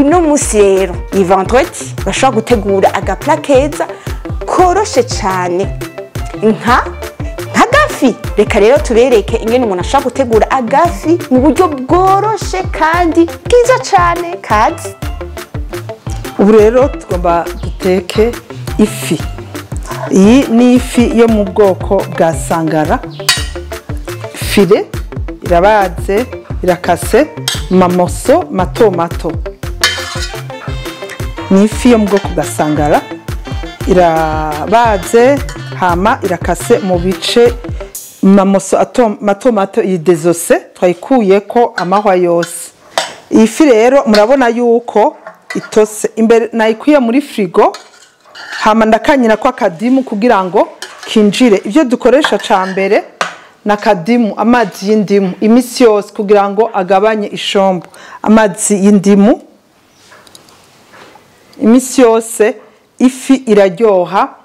uno musi rero ni vendredi bashobora gutegura agapla keza koroshe cyane nka Agafi. Reka rero tubereke ingene umuntu ashobora gutegura agafi mu buryo bworoshe kandi bwiza cyane kazi. Ubu rero tugomba duteke ifi. Iyi ni ifi yo mu bwoko bwa sangara. File irabaze, irakase mamoso mato mato. Ni ifi yo mu bwoko bwa sangara. Irabaze hama irakase mu bice mamoso mato mato idezose twayikuye ko amahwa yose. Iyi fi rero murabona yuko itose imbere nayikuye muri frigo hama ndakanyira kwa kadimu kugira ngo kinjire. Ivyo dukoresha ca mbere na kadimu, amazi y'indimu imisi yose kugira ngo agabanye ishombo. Amazi y'indimu imisi yose ifi iraryoha,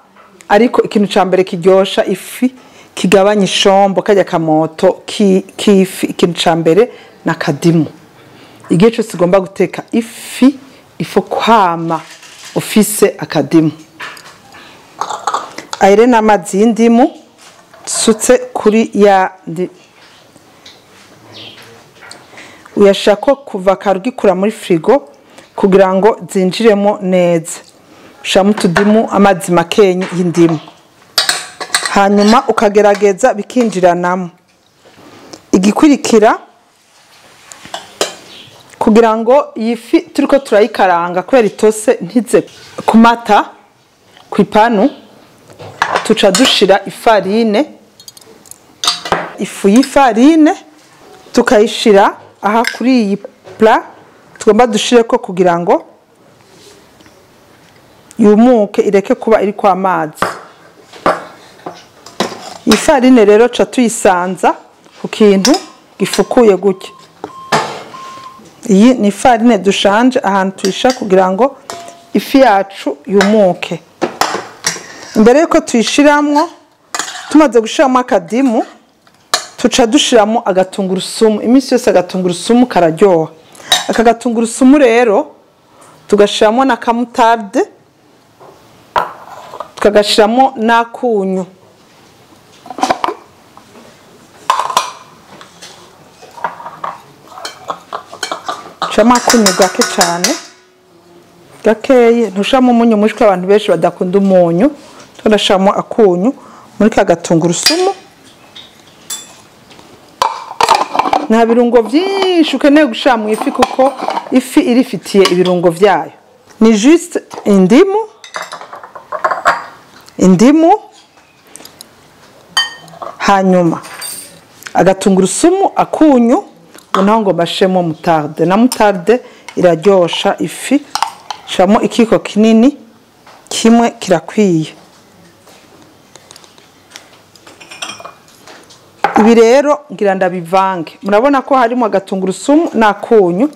ariko ikintu ca mbere kiryosha ifi kigabanya ishombo kajya kamoto kifi. Ikintu ca mbere na kadimu. Igihe cyose ugomba guteka ifi ifo kwama ufise akadimu. Ayire n'amazi y'indimu sutse kuri ya uyashako kuva karugikura muri frigo kugira ngo zinjiremo neza. Ushamo tudimu amazi makenyi y'indimu, hanyuma ukagerageza bikinjiranamo. Igikurikira kugira ngo iyi fi turiko turayikaranga kubera itose ntize kumata ku ipanu, tuca dushira ifarine, ifu y'ifarine tukayishira aha kuri iyi pla tugomba dushireko kugira ngo yumuke ireke kuba iri kwa amazi. Ifarine rero ca tuyisanza ku kintu gifukuye gutya. Iyi ni ifarine dushanje ahantu tuyisha kugira ngo ifi yacu yumuke. Imbere yuko tuyishiramwo tumaze gushiramo akadimu tuca dushiramo agatungurusumu. Imisi yose agatungurusumu kararyoha. Aka gatungurusumu rero tugashiramo na kamutarde, tukagashiramo n'akunyu. Shama akunyu gake cyane, gakeye. Ntushamo umunyu mwinshi abantu benshi badakunda umunyu. Turashamo akunyu muri ka gatungurusumu. Nta birungo byinshi ukeneye gushira mu ifi kuko ifi irifitiye ibirungo vyayo. Ni juste indimu hanyuma agatungurusumu, akunyu, unaho ngo bashemo mutarde. Na mutarde iraryosha ifi. Shamo ikiko kinini kimwe kirakwiye. Ibi rero ngira ndabivange. Murabona ko harimo agatungurusumu n'akunyu.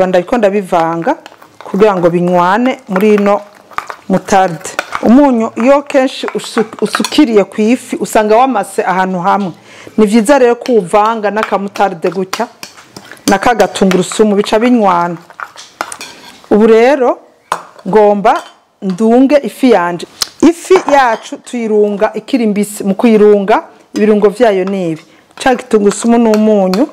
Ndiko ndabivanga kugira ngo binywane muri ino mutarde. Umunyu iyo kenshi usukiriye ku ifi usanga wamase ahantu hamwe. Ni vyiza rero kuvanga n'akamutarde gutya n'akagatunguru bica binywana. Ubu rero ngomba ndunge ifi yanje. Ifi yacu tuyirunga ikiri mbisi. Mu kuyirunga ibirungo vyayo nibi: ca gitunguru n'umunyu.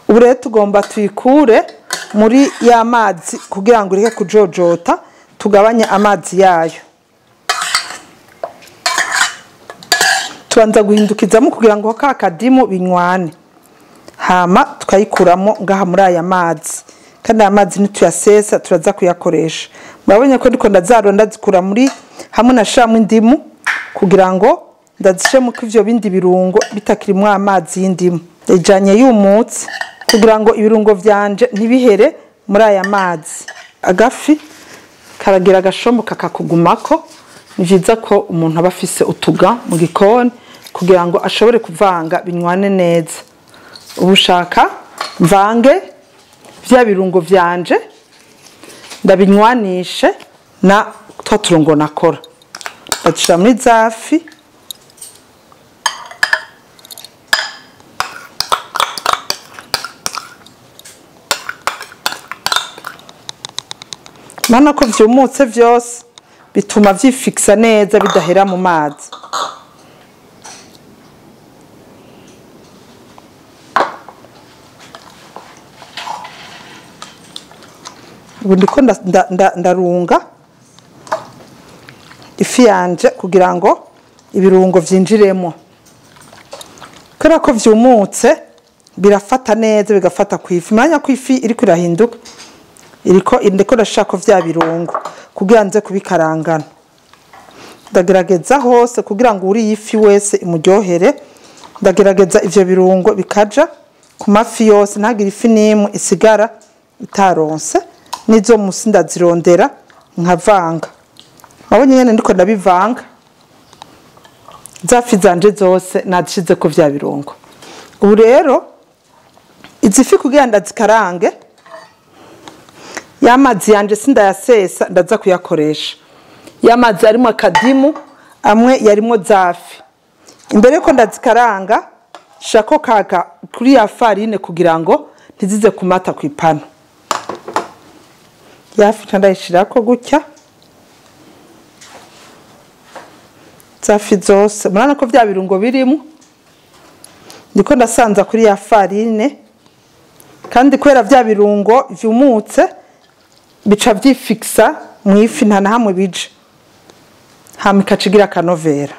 Ubu rero tugomba tuyikure muri ya mazi kugira ngo ireke kujojota, tugabanye amazi yayo. Tubanza guhindukizamo kugira ngo ka kadimu binywane. Hama tukayikuramo ngaha muri aya mazi. Kandi aya mazi nituyasesa turaza kuyakoresha. Murabonye ko ndiko ndazaronda zikura muri hamwe na shamu indimu kugira ngo ndazishemo ko ivyo bindi birungo bitakirimo amazi y'indimu. Ejanye yumutse kugira ngo ibirungo vyanje ntibihere muri aya mazi. Agafi karagira agashombo kakakugumako. Ni vyiza ko umuntu aba afise utuga mu gikoni kugira ngo ashobore kuvanga binywane neza. Ubushaka mvange vya birungo vyanje ndabinywanishe na twa turungo nakora. Ndashira muri zafi. mana ko vyumutse vyose bituma vyifixa neza bidahera mu mazi. Ubu ndiko ndarunga ifi yanje kugira ngo ibirungo vyinjiremo. Kora ko vyumutse birafata neza bigafata kwifi. Manya kwifi iriko irahinduka. Ndiko ndashaka vya birungo kugira nze kubikarangana. Ndagerageza hose kugira ngo uri ifi wese imuryohere. Ndagerageza ivyo birungo bikaja ku mafi yose ntagira ifi nimwe isigara itaronse. Nizo musi ndazirondera nkavanga. Mabonye nyene ndiko ndabivanga. Zafi zanje zose nazishize ko vya birungo. Ubu rero izifi kugira ndazikarange yamazi yanje sindayasesa ndaza kuyakoresha. Yamazi arimo akadimu amwe yarimo zafi. Imbere ko ndazikaranga shako kaga kuri ya farine kugira ngo ntizize kumata ku ipano. Yafi ndayishirako gutya. Zafi zose murana ko vya birungo birimo. Ndiko ndasanza kuri ya farine kandi kwera vya birungo vyumutse bica vyifixa mu ifi nta nahamwe bije. Hama ikacigira kanovera.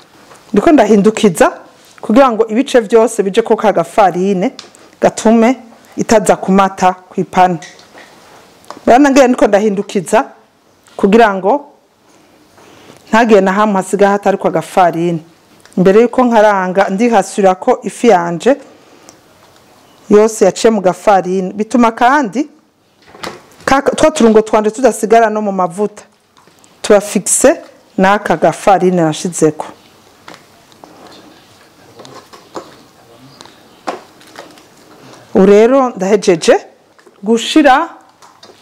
Ndiko ndahindukiza kugira ngo ibice vyose bije ko kaga farine gatume itaza kumata ku ipanu. Bana ngere ndiko ndahindukiza kugira ngo ntagiye na hamwe hasiga hatari kwa gafarine. Imbere yuko nkaranga ndihasura ko ifi yanje yose yaciye mu gafarine bituma kandi twa turungo twanje tudasigara no mu mavuta. Turafixe naka gafarine nashizeko. Urero ndahejeje gushira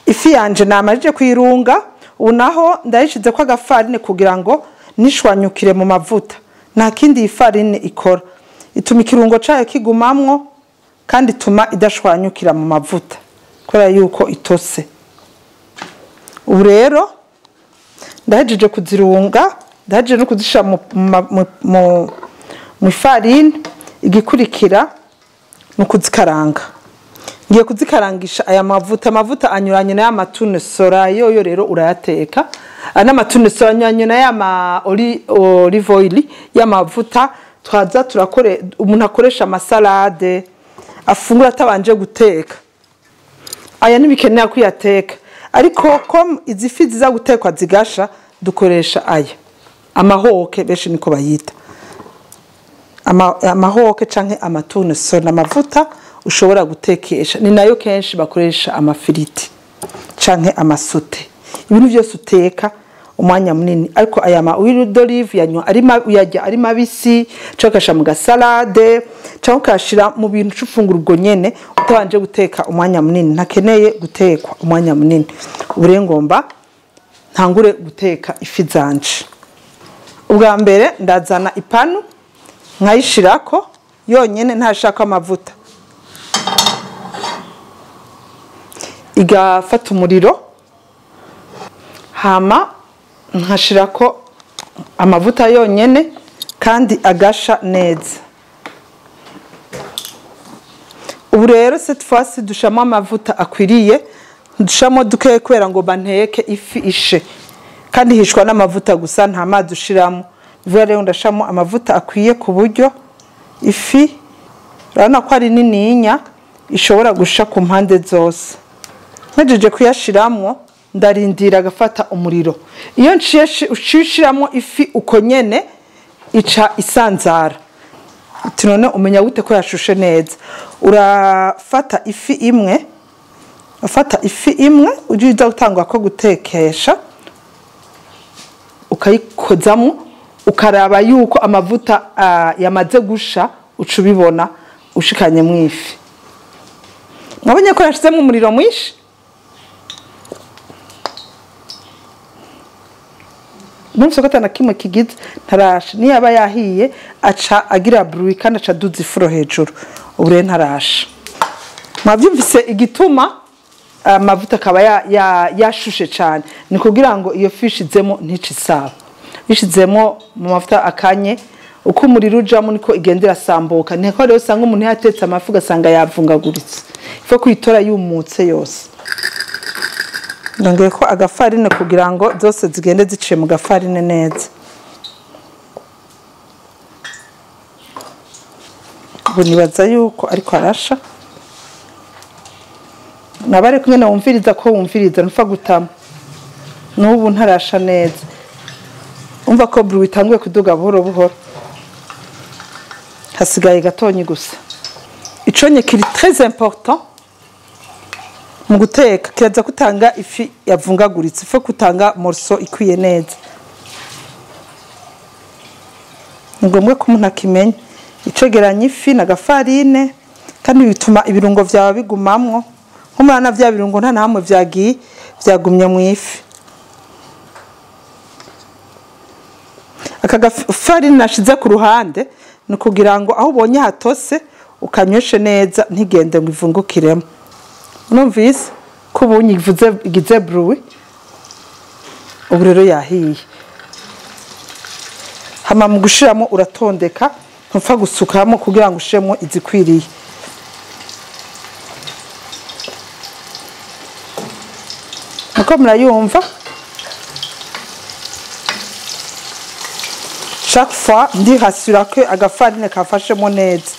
ifi yanje namarije kwirunga. Unaho ndayishize kwa gafarine kugira ngo nishwanyukire mu mavuta. Nta kindi ifarine ikora. Ituma ikirungo cayo kigumamwo kandi ituma idashwanyukira mu mavuta. Kora yuko itose. Ubu rero ndahejeje kuzirunga, ndahejeje no kuzisha mu ifarine. Igikurikira no kuzikaranga. Ngiye kuzikarangisha aya mavuta anyuranye na ya matune sora yo rero urayateka. Ana matune sora anyuranye na ya olive oil ya mavuta twaza turakore umuntu akoresha amasalade afungura atabanje guteka. Aya nibikeneye kuyateka ariko ko izifi ziza gutekwa zigasha dukoresha aya amahoke beshi niko bayita. Amahoke canke amatune sora amavuta ushobora gutekesha ni nayo kenshi bakoresha amafiriti canke amasote. Ibintu byose uteka umwanya munini ariko aya ma oil d'olive yanyo uyajya ari mabisi cakasha mu gasalade canke kashira mu bintu cufungura ubwo nyene utabanje guteka umwanya munini. Ntakeneye gutekwa umwanya munini. Uburengomba ntangure guteka ifi zanje. Ubwa mbere ndazana ipanu nkayishirako yonyene ntashaka amavuta. Igafata umuriro hama nkashirako amavuta yonyene kandi agasha neza. Ubu rero cette fois dushamo amavuta akwiriye dushamo duke kwera ngo banteke ifi ishe kandi hishwa n'amavuta gusa nta mazi ushiramo. Vuba rero ndashamo amavuta akwiye ku buryo ifi rana ko ari nininya ishobora gusha ku mpande zose. Ntejeje kuyashiramwo ndarindira agafata umuriro. Iyo ushishiramo ifi uko nyene ica isanzara. None umenya gute ko yashushe neza. Urafata ifi imwe ujiza gutangwa ko gutekesha ukayikozamo ukaraba yuko amavuta yamaze gusha ucubibona ushikanye mu ifi. Mwabonye ko yashizemo umuriro mwinshi. Numvise ko atana kimwe kigize ntarasha. Ni yaba yahiye aca agira bruit kandi aca duza ifuro hejuru. Ubure ntarasha. Mwavyumvise igituma amavuta akaba yashushe cyane ni kugira ngo iyo fi ishizemo nticisaba ishizemo mu mavuta akanye uko umuriro ujamo niko igendera sambuka niko rero usanga umuntu yatetse amafu gasanga yavungaguritse ifo kuyitora yumutse yose ndongeye ko agafarine kugira ngo zose zigende ziciye mu gafarine neza ubu nibaza yuko ariko arasha nabare kumwe na wumviriza ko wumviriza ntufa gutama n'ubu ntarasha neza umva ko buru bitanguye kuduga buhoro buhoro hasigaye gatonyi gusa iconye kiri très important mu guteka kiraza kutanga ifi yavungaguritse ifo kutanga morso ikwiye neza ngombwe ko umuntu akimenya icegeranya ifi na gafarine kandi bituma ibirungo vyawe bigumamwo nkumurana vya birungo nta namwe vyagiye vyagumye mu ifi aka gafarine nashize ku ruhande ni kugira ngo aho ubonye hatose ukanyoshe neza ntigende ngo ivungukiremo numvise ko ubunye igize bruit ubu rero yahiye hama mu gushiramo uratondeka ntupfa gusukamo kugira ngo ushiremo izikwiriye uko murayumva chaque fois ndi hasura ko agafarine kafashemo neza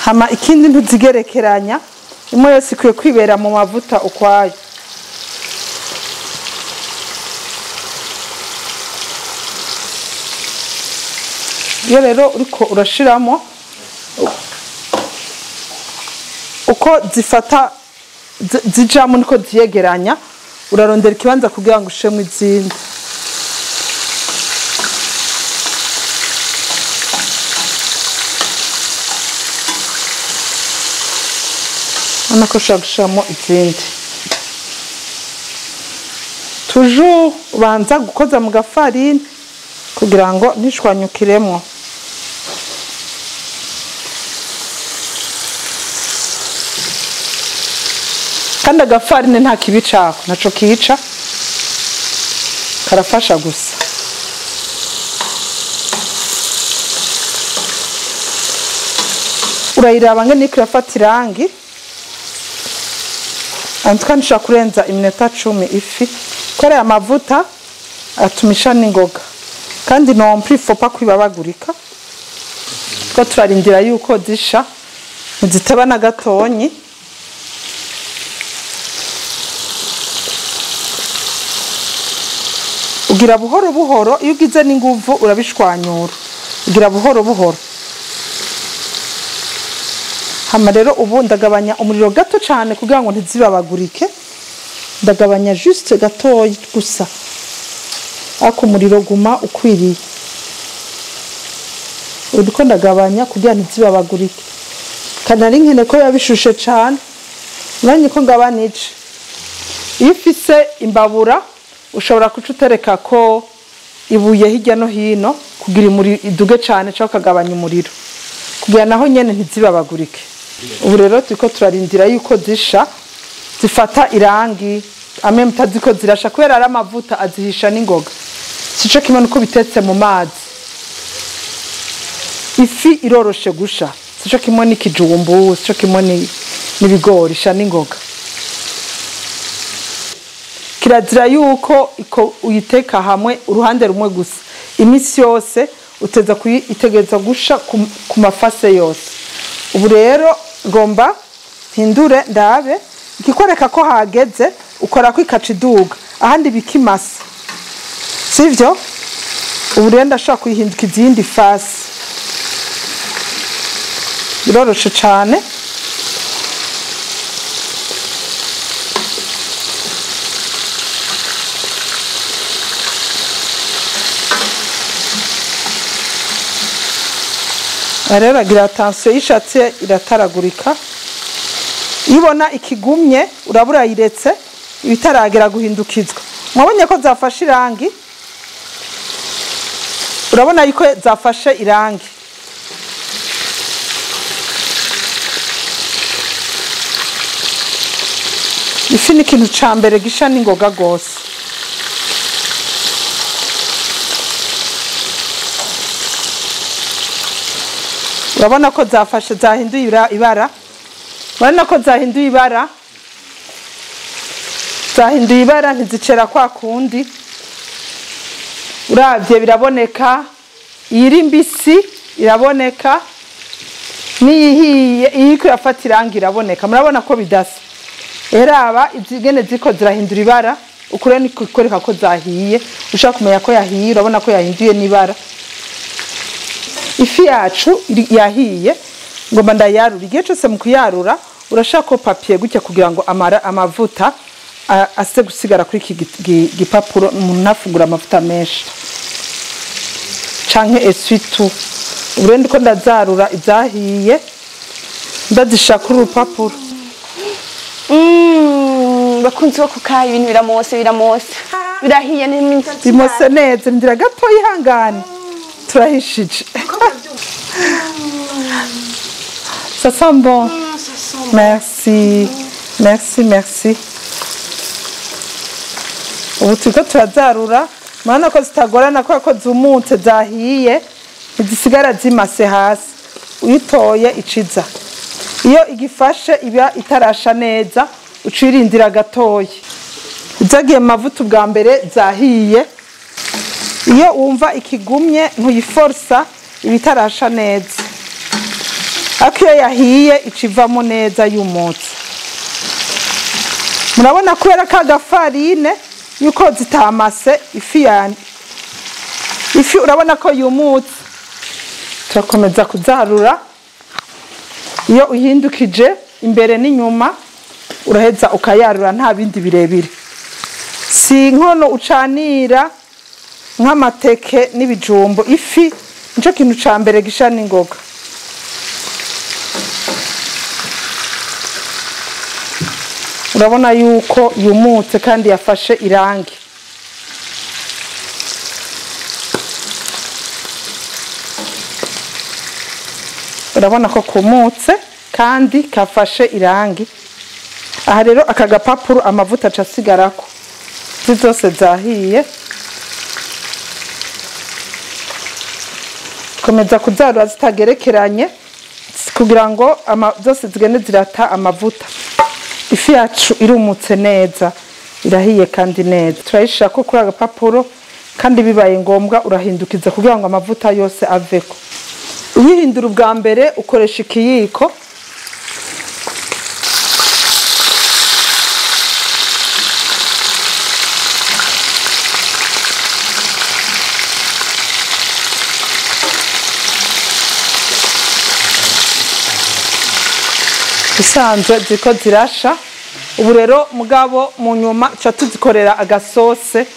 hama ikindi ntuzigerekeranya imwe yose ikwiye kwibera mu mavuta ukwayo iyo rero uriko urashiramo uko zifata zijamo niko ziyegeranya urarondera ikibanza kugira ngo ushemo izindi anako shagushamo izindi toujours ubanza gukoza mu gafarine kugira ngo ntishwanyukiremo kandi agafarine nta kibi cako naco kica karafasha gusa urayiraba ngene niko irafata irangi antikanisha kurenza iminota 10 ifi kore amavuta atumisha n'ingoga kandi non plus faut pas kwibabagurika ko turarindira yuko zisha zitaba na gatonyi ugira buhoro buhoro iyo ugize n'inguvu urabishwanyura ugira buhoro buhoro hama rero ubu ndagabanya umuriro gato cyane kugira ngo ntizibabagurike ndagabanya juste gatoyi gusa ako umuriro guma ukwiriye uriko ndagabanya kugira ntizibabagurike kandi ari nkene ko yabishushe cyane nanye ko ngabanije iyo ufise imbabura ushobora kucutereka ko ibuye hirya no hino kugira umuriro iduge cyane cyangwa kagabanya umuriro kugira naho nyene ntizibabagurike ubu rero turiko turarindira yuko zisha zifata irangi amwe mutaziko zirasha kubera ari amavuta azihisha n'ingoga sico kimwe nuko bitetse mu mazi ifi iroroshe gusha sico kimwe n'ikijumbu sico kimwe n'ibigori sha n'ingoga kirazira yuko uyiteka hamwe uruhande rumwe gusa imisi yose uteza kuyitegeza gusha ku mafase yose ubu rero ngomba hindure ndabe ikikwereka ko hageze ukora ko ikaca iduga ahandi bikimasa sivyo ubu rero ndashaka kuyihindukiza iyindi fasi biroroshe cyane rero agira attention yishatse irataragurika ibona ikigumye urabura yiretse ibitaragera guhindukizwa mwabonye ko zafashe irangi urabona yuko zafashe irangi ifi ni ikintu ca mbere gisha n'ingoga gose. Urabona ko zafashe zahinduye ibara. Urabona ko zahinduye ibara. Zahinduye ibara ntizicera kwa kundi. Uravye biraboneka. Iri mbisi iraboneka. Niyihiye iriko irafata irangi iraboneka. Murabona ko bidasa. Eraba izigene ziko zirahindura ibara. Ukure ni kwereka ko zahiye. Ushaka kumenya ko yahiye urabona ko yahinduye n'ibara. Ifi yacu yahiye ngomba ndayarura. Igihe cyose mu kuyarura urashaka ko papier gutya kugira ngo amavuta ase gusigara kuri iki gipapuro umuntu ntafungura amavuta menshi canke essuie-tout. Ure ndiko ndazarura izahiye ndazishaka urupapuro. Bakunzi bo kukaye ibintu biramose birahiye n'imisi bimose neza. Ndira gato yihangane turahishije. Ça sent bon. Merci. Ubu turiko turazarura. Murabona ko zitagorana ko zumutse zahiye ntizisigara zimase hasi. Uyitoye iciza. Iyo igifashe iba itarasha neza ucirindira gatoya. Izagiye mu mavuta bwa mbere zahiye. Iyo wumva ikigumye ntuyiforsa ibitarasha neza. Ako iyo yahiye icivamo neza yumutse. Murabona kubera ka gafarine yuko zitamase ifi yani. Ifi urabona ko yumutse. Turakomeza kuzarura. Iyo uhindukije imbere n'inyuma uraheza ukayarura nta bindi birebire. Si nkono ucanira nk'amateke n'ibijumbo. Ifi nico kintu ca mbere gisha n'ingoga. Urabona yuko yumutse kandi yafashe irangi. Urabona ko kumutse kandi kafashe irangi. Aha rero aka gapapuro amavuta acasigarako. Zose zahiye. Komeza kuzarura zitagerekeranye kugira ngo zose zigende zirata amavuta. Ifi yacu irumutse neza, irahiye kandi neza. Turayishaka kuri agapapuro kandi bibaye ngombwa urahindukiza kugira ngo amavuta yose aveko. Uyihindura ubwa mbere ukoresha ikiyiko. Bisanzwe ziko zirasha. Ubu rero mugabo mu nyuma cha tuzikorera agasose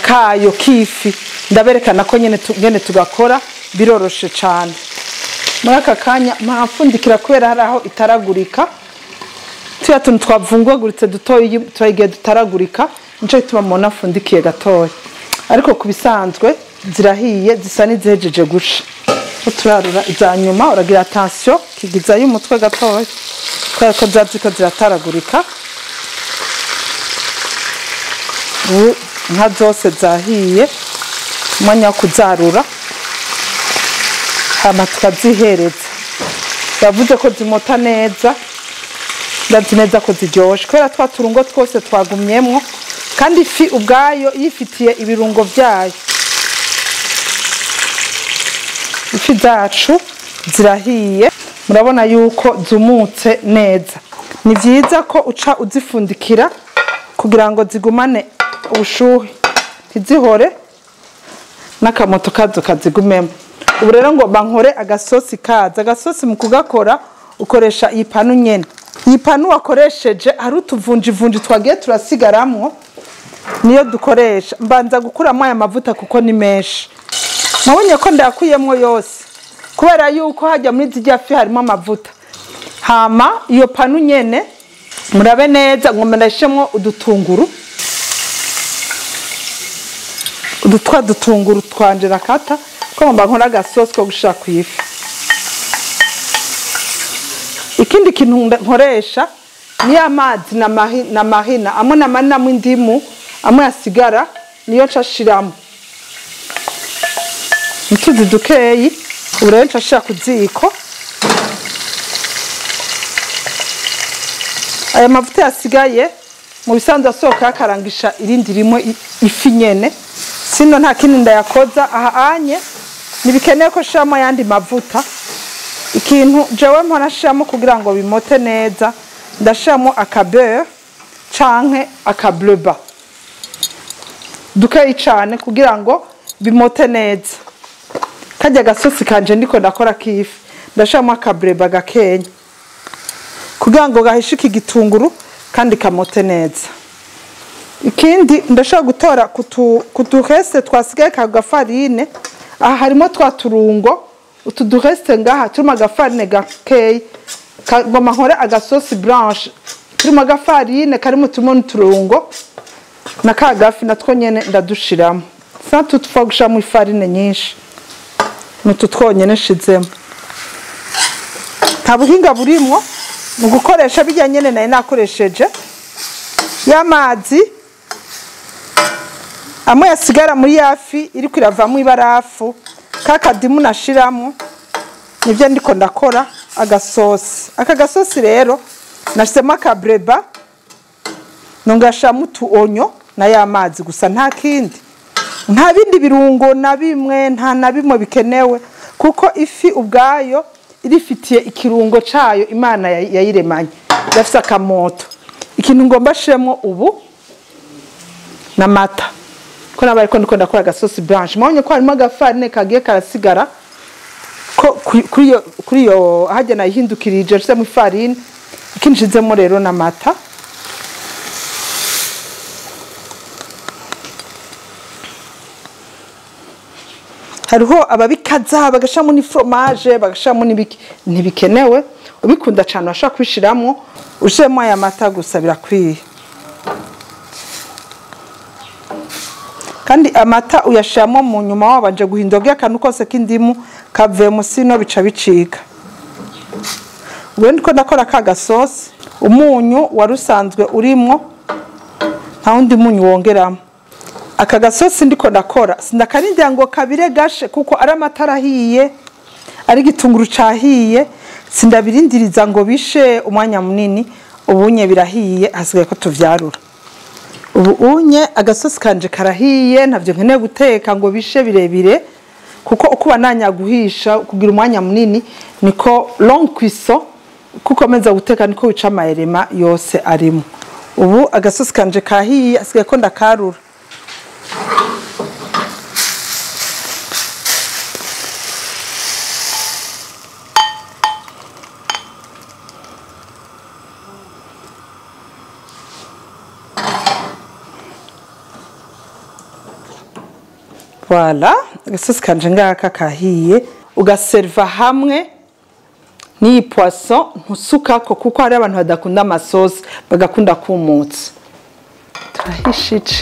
kayo kifi. Ndaberekana ko nyene tugakora biroroshe cyane. Muri aka kanya mpafundikira kubera hari aho itaragurika. Tuya tuntu twavungwaguritse dutoyi twagiye dutaragurika. Nico bituma mubona afundikiye gatoya. Ariko kubisanzwe zirahiye zisa n'izihejeje gusha. Turarura iza nyuma uragira attention kigiza y'umutwe gatoya. Kubera ko zaziko zirataragurika. Nka zose zahiye umwanya wo kuzarura hama tukazihereza. Yavuze ko zimota neza ndazi neza ko ziryoshe kubera twa turungo twose twagumyemwo kandi ifi ubwayo yifitiye ibirungo vyayo. Ifi zacu zirahiye murabona yuko zumutse neza. Ni vyiza ko uca uzifundikira kugira ngo zigumane ubushuhe ntizihore n'akamoto kazo kazigumemo. Ubu rero ngo bankore agasosi kaza. Agasosi mu kugakora ukoresha iyi panu nyene. Iyi panu wakoresheje hari utuvunjivunji twagiye turasigaramwo niyo dukoresha. Mbanza gukuramo aya mavuta kuko ni menshi. Nabonye ko ndakuyemwo yose kubera yuko hajya muri zijya fi harimo amavuta. Hama iyo panu nyene murabe neza ngomba ndashemwo udutunguru. Udutwa dutunguru twanje rakata ko ngomba nkora agasosi ko gushaka kwifi. Ikindi kintu nkoresha ni amazi na mahina amwe namanamo indimu amwe yasigara niyo nshashiramo ntuzi dukeyi urebe nshashira ku ziko. Aya mavuta yasigaye mu bisanzwe asohoka yakarangisha irindi rimwe ifi nyene, sino nta kindi ndayakoza. Aha anye nibikeneye ko shiramo yandi mavuta. Ikintu jewe mpora shiramo kugira ngo bimote neza, ndashiramo akabeurre canke akableba dukeyi cane kugira ngo bimote neza. Kajya gasosi kanje ndiko ndakora kifi, ndashiramo akableba gakenya kugira ngo gahishike igitunguru kandi kamote neza. Ikindi ndashaka gutora kutuhese twasigaye ka gafarine. Aha harimo twa turungo, utuduhese ngaha turimo agafarine gakeyi kagoma nkore agasosi blanche, turimo agafarine karimo turimo n'uturungo na kagafi natwo nyene ndadushiramo. Sa tutupfa gushiramo ifarine nyinshi, nutu twonyene shizemo. Nta buhinga burimo mu gukoresha bijya nyene naye nakoresheje y'amazi amwe yasigara muri yafi iri kwiravamo ibarafu. Kakadimu nashiramo nivyo ndiko ndakora agasosi. Aka gasosi rero nashizemo akabreba nongashamo utuonyo na y'amazi gusa, nta kindi, nta bindi birungo na bimwe, nta na bimwe bikenewe kuko ifi ubwayo irifitiye ikirungo cayo Imana yayiremanye yafise akamoto. Ikintu ngomba shiremo ubu na mata ko nabaye ko ndiko ndakora gasosi blanche. Mabonye ko harimo agafarine kagiye karasigara ko kuri yo haje nayihindukirije nshizemo ifarine. Ikindi nshizemo rero na mata. Hariho ababikaza bagashamo ni fromage bagashamo nibiki, ntibikenewe. Ubikunda cyane washaka kwishiramo ushemo aya mata gusa birakwiye. Kandi amata uyashiramo mu nyuma wabanje guhindoga akantu kose k'indimu kavemo, sino bica bicika. Ubwo ndiko ndakora ka gasosi, umunyu warusanzwe urimo nta wundi munyu wongeramo. Aka gasosi ndiko ndakora sindakarindira ngo kabire gashe kuko ari amatara ahiye, ari gitunguru cahiye, sindabirindiriza ngo bishe umwanya munini. Ubunye birahiye, hasigaye ko tuvyarura. Ubu unye agasosi kanje karahiye, ntavyo nkeneye guteka ngo bishe birebire kuko uko bananya guhisha kugira umwanya munini niko long cuisson, kuko meza guteka niko wica amayerema yose arimo. Ubu agasosi kanje kahiye, hasigaye ko ndakarura. Voilà, agasosi kanje ngaka kahiye, ugaserva hamwe ni poisson ntusukako kuko hari abantu badakunda amasosi bagakunda kumutsa. Turahishije.